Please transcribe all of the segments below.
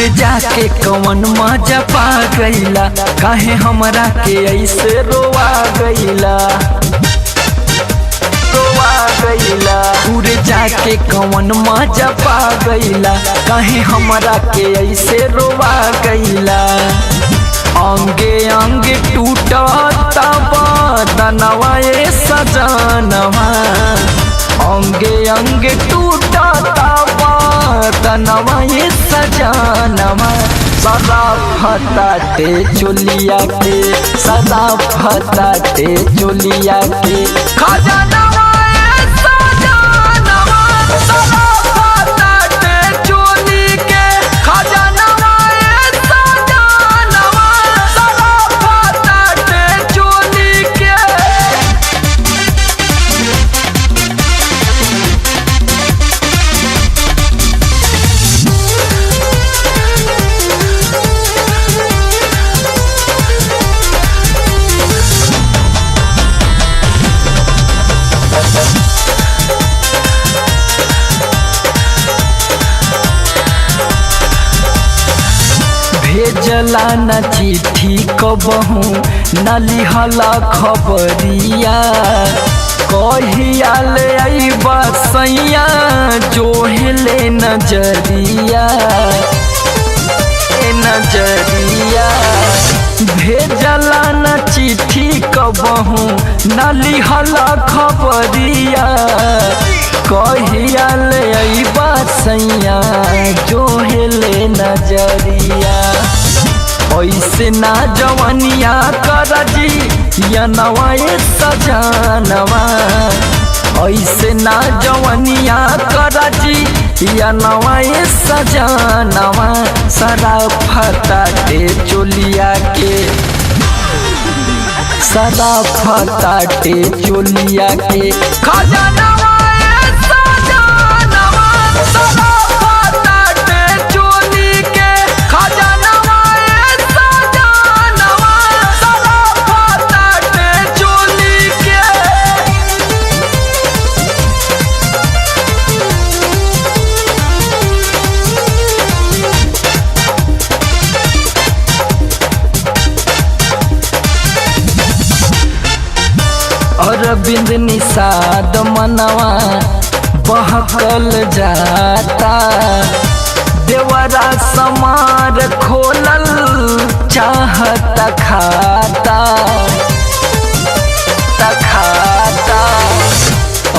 जाके कवन मजा पा गईला, काहे हमरा के ऐसे रोवा गईला। दूर जाके कवन मजा पा गईला, काहे हमरा के ऐसे रोवा गईला। अंगे अंगे टूटता बदनवा ए सजनवा, अंगे अंगे टूटता बदनवा ए सजनवा। सदा फताटे चोलिया के, सदा फताटे चोलिया के खजानवा ए सजनवा। सदा फताटे चोली के खजानवा ए सजनवा। सदा फताटे चोली के। भेजला न चिट्ठी कबहू न लिहला खबरिया, कहिया ले अइबा सैया जोहले नजरिया नजरिया। भेजला न चिट्ठी कबहू न लिहला खबरिया, कहिया ले अइबा सैया जोहले नजरिया। ऐसे ना जवनिया कर जी यनवा ए सजनवा, ऐसे ना जवनिया कर जी यनवा ए सजनवा। सदा फताटे चोलिया के, सदा फताटे चोलिया के खजानवा ए सजनवा। सदा फताटे चोली के खजानवा ए सजनवा। सदा फताटे चोली के। अरविंद निषाद मनवा बहकल जाता, देवरा समार खोलल चाहत खाता खाता।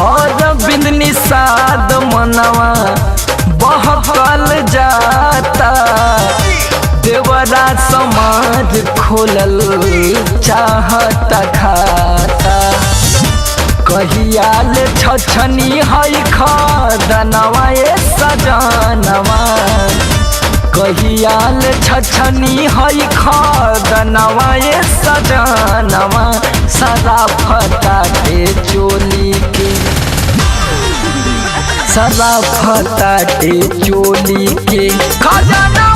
अरविंद निषाद मनवा बहकल जाता, देवरा समाज खोलल चाहत खाता। कहिया ले छछनी है खदनवा ए सजनवा, कहिया ले छछनी है खदनवा ए सजनवा। सदा फताटे चोली के, सदा फताटे चोली के खजाना।